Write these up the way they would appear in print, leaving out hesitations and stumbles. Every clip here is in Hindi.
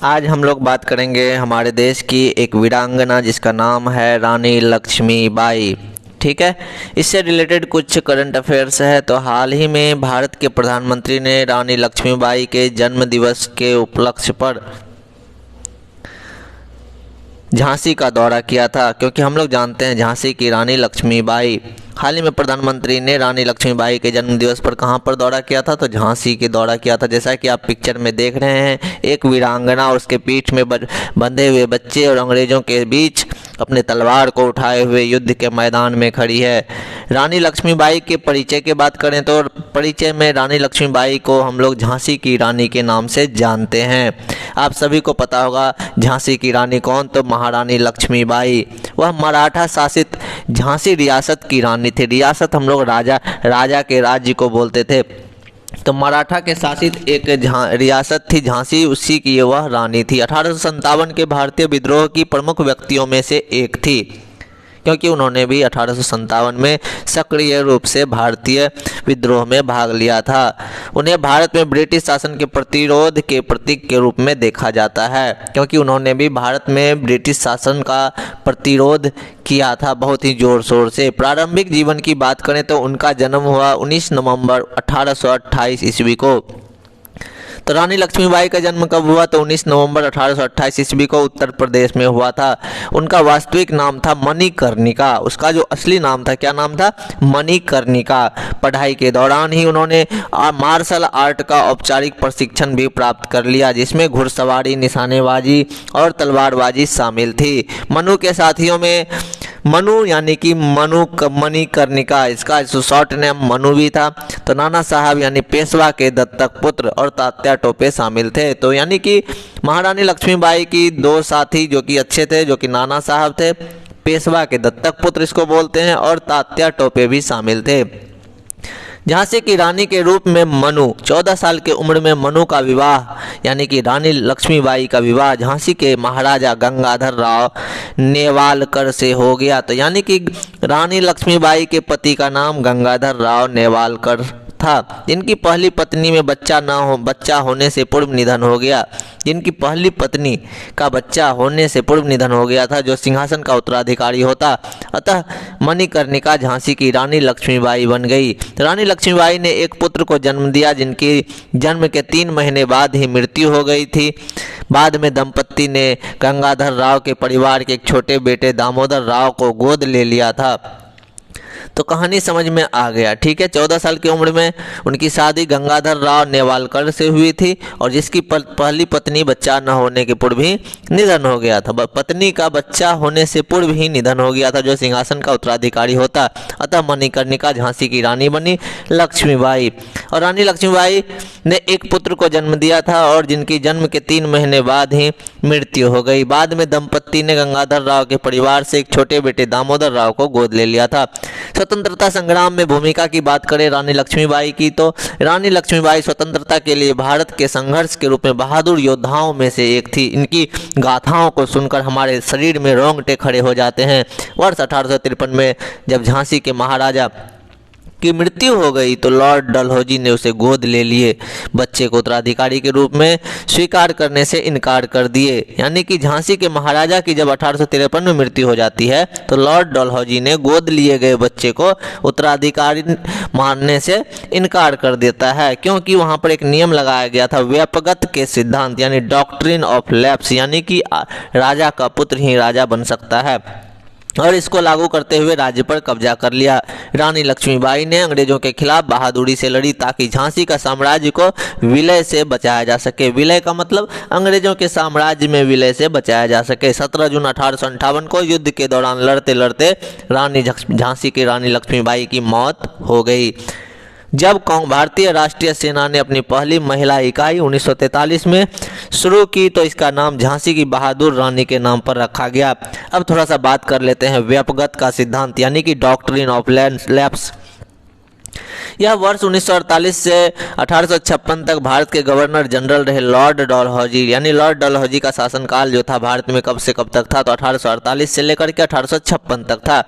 आज हम लोग बात करेंगे हमारे देश की एक वीरांगना जिसका नाम है रानी लक्ष्मीबाई। ठीक है, इससे रिलेटेड कुछ करंट अफेयर्स है। तो हाल ही में भारत के प्रधानमंत्री ने रानी लक्ष्मीबाई के जन्म दिवस के उपलक्ष्य पर झांसी का दौरा किया था, क्योंकि हम लोग जानते हैं झांसी की रानी लक्ष्मीबाई। हाल ही में प्रधानमंत्री ने रानी लक्ष्मीबाई के जन्म दिवस पर कहां पर दौरा किया था, तो झांसी के दौरा किया था। जैसा कि आप पिक्चर में देख रहे हैं, एक वीरांगना और उसके पीठ में बंधे हुए बच्चे और अंग्रेजों के बीच अपने तलवार को उठाए हुए युद्ध के मैदान में खड़ी है। रानी लक्ष्मीबाई के परिचय की बात करें तो परिचय में रानी लक्ष्मीबाई को हम लोग झांसी की रानी के नाम से जानते हैं। आप सभी को पता होगा झांसी की रानी कौन, तो महारानी लक्ष्मीबाई। वह मराठा शासित झांसी रियासत की रानी थी। रियासत हम लोग राजा के राज्य को बोलते थे। तो मराठा के शासित एक रियासत थी झांसी, उसी की वह रानी थी। 1857 के भारतीय विद्रोह की प्रमुख व्यक्तियों में से एक थी, क्योंकि उन्होंने भी 1857 में सक्रिय रूप से भारतीय विद्रोह में भाग लिया था। उन्हें भारत में ब्रिटिश शासन के प्रतिरोध के प्रतीक के रूप में देखा जाता है, क्योंकि उन्होंने भी भारत में ब्रिटिश शासन का प्रतिरोध किया था बहुत ही जोर शोर से। प्रारंभिक जीवन की बात करें तो उनका जन्म हुआ 19 नवंबर 1828 ईस्वी को। तो रानी लक्ष्मीबाई का जन्म कब हुआ, तो 19 नवंबर 1828 ईस्वी को उत्तर प्रदेश में हुआ था। उनका वास्तविक नाम था मणिकर्णिका। उसका जो असली नाम था, क्या नाम था, मणिकर्णिका। पढ़ाई के दौरान ही उन्होंने मार्शल आर्ट का औपचारिक प्रशिक्षण भी प्राप्त कर लिया, जिसमें घुड़सवारी, निशानेबाजी और तलवारबाजी शामिल थी। मनु के साथियों में मनु यानी कि मणिकर्णिका, इसका शॉर्ट नेम मनु भी था। तो नाना साहब यानी पेशवा के दत्तक पुत्र और तात्या टोपे शामिल थे। तो यानी कि महारानी लक्ष्मीबाई की दो साथी जो कि अच्छे थे, जो कि नाना साहब थे, पेशवा के दत्तक पुत्र इसको बोलते हैं, और तात्या टोपे भी शामिल थे। झांसी की रानी के रूप में मनु 14 साल की उम्र में मनु का विवाह यानी कि रानी लक्ष्मीबाई का विवाह झांसी के महाराजा गंगाधर राव नेवालकर से हो गया। तो यानी कि रानी लक्ष्मीबाई के पति का नाम गंगाधर राव नेवालकर था, जिनकी पहली पत्नी में बच्चा होने से पूर्व निधन हो गया। जिनकी पहली पत्नी का बच्चा होने से पूर्व निधन हो गया था, जो सिंहासन का उत्तराधिकारी होता। अतः मणिकर्णिका झांसी की रानी लक्ष्मीबाई बन गई। रानी लक्ष्मीबाई ने एक पुत्र को जन्म दिया, जिनकी जन्म के 3 महीने बाद ही मृत्यु हो गई थी। बाद में दंपत्ति ने गंगाधर राव के परिवार के एक छोटे बेटे दामोदर राव को गोद ले लिया था। तो कहानी समझ में आ गया, ठीक है। 14 साल की उम्र में उनकी शादी गंगाधर राव नेवालकर से हुई थी, और जिसकी पहली पत्नी बच्चा न होने के पूर्व ही निधन हो गया था। पत्नी का बच्चा होने से पूर्व ही निधन हो गया था, जो सिंहासन का उत्तराधिकारी होता। अतः मणिकर्णिका झांसी की रानी बनी लक्ष्मीबाई। और रानी लक्ष्मीबाई ने एक पुत्र को जन्म दिया था, और जिनकी जन्म के 3 महीने बाद ही मृत्यु हो गई। बाद में दंपत्ति ने गंगाधर राव के परिवार से एक छोटे बेटे दामोदर राव को गोद ले लिया था। स्वतंत्रता संग्राम में भूमिका की बात करें रानी लक्ष्मीबाई की, तो रानी लक्ष्मीबाई स्वतंत्रता के लिए भारत के संघर्ष के रूप में बहादुर योद्धाओं में से एक थी। इनकी गाथाओं को सुनकर हमारे शरीर में रोंगटे खड़े हो जाते हैं। वर्ष 1853 में जब झांसी के महाराजा की मृत्यु हो गई, तो लॉर्ड डलहौजी ने उसे गोद ले लिए। बच्चे को उत्तराधिकारी के रूप में स्वीकार करने से इनकार कर दिए। यानी कि झांसी के महाराजा की जब 1853 में मृत्यु हो जाती है, तो लॉर्ड डलहौजी ने गोद लिए गए बच्चे को उत्तराधिकारी मानने से इनकार कर देता है, क्योंकि वहां पर एक नियम लगाया गया था व्यापगत के सिद्धांत यानी डॉक्ट्रिन ऑफ लैप्स, यानी कि राजा का पुत्र ही राजा बन सकता है। और इसको लागू करते हुए राज्य पर कब्जा कर लिया। रानी लक्ष्मीबाई ने अंग्रेजों के खिलाफ बहादुरी से लड़ी, ताकि झांसी का साम्राज्य को विलय से बचाया जा सके। विलय का मतलब अंग्रेजों के साम्राज्य में विलय से बचाया जा सके। 17 जून 1858 को युद्ध के दौरान लड़ते लड़ते रानी झांसी की रानी लक्ष्मीबाई की मौत हो गई। जब भारतीय राष्ट्रीय सेना ने अपनी पहली महिला इकाई 1943 में शुरू की, तो इसका नाम झांसी की बहादुर रानी के नाम पर रखा गया। अब थोड़ा सा बात कर लेते हैं व्यापगत का सिद्धांत यानी कि डॉक्ट्रिन ऑफ लैप्स। यह वर्ष 1948 से 1856 तक भारत के गवर्नर जनरल रहे लॉर्ड डलहौजी, यानी लॉर्ड डलहौजी का शासनकाल जो था भारत में कब से कब तक था, तो 1848 से लेकर के 1856 तक था।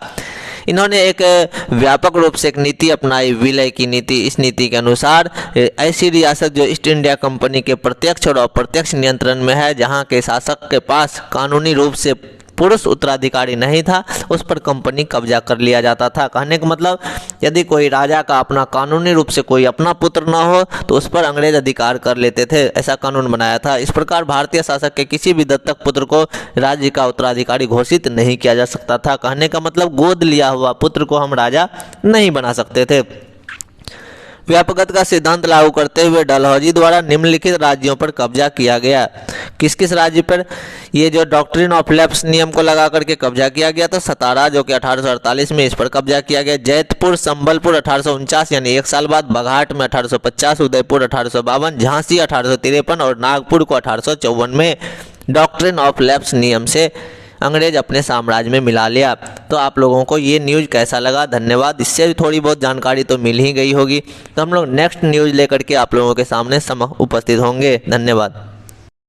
इन्होंने एक व्यापक रूप से एक नीति अपनाई, विलय की नीति। इस नीति के अनुसार ऐसी रियासत जो ईस्ट इंडिया कंपनी के प्रत्यक्ष और अप्रत्यक्ष नियंत्रण में है, जहां के शासक के पास कानूनी रूप से पुरुष उत्तराधिकारी नहीं था, उस पर कंपनी कब्जा कर लिया जाता था। कहने का मतलब, यदि कोई राजा का अपना कानूनी रूप से कोई अपना पुत्र न हो तो उस पर अंग्रेज अधिकार कर लेते थे, ऐसा कानून बनाया था। इस प्रकार भारतीय शासक के किसी भी दत्तक पुत्र को राज्य का उत्तराधिकारी घोषित नहीं किया जा सकता था। कहने का मतलब, गोद लिया हुआ पुत्र को हम राजा नहीं बना सकते थे। व्यापकता का सिद्धांत लागू करते हुए डलहौजी द्वारा निम्नलिखित राज्यों पर कब्जा किया गया। किस किस राज्य पर? ये जो डॉक्ट्रिन ऑफ लैप्स नियम को लगा करके कब्जा किया गया था, सतारा जो कि 1848 में, इस पर कब्जा किया गया। जैतपुर, संबलपुर 1849 यानी 1 साल बाद, बघाट में 1850, उदयपुर 1852, झांसी 1853 और नागपुर को 1854 में डॉक्ट्रिन ऑफ लैप्स नियम से अंग्रेज अपने साम्राज्य में मिला लिया। तो आप लोगों को ये न्यूज़ कैसा लगा? धन्यवाद। इससे भी थोड़ी बहुत जानकारी तो मिल ही गई होगी। तो हम लोग नेक्स्ट न्यूज़ लेकर के आप लोगों के सामने उपस्थित होंगे। धन्यवाद।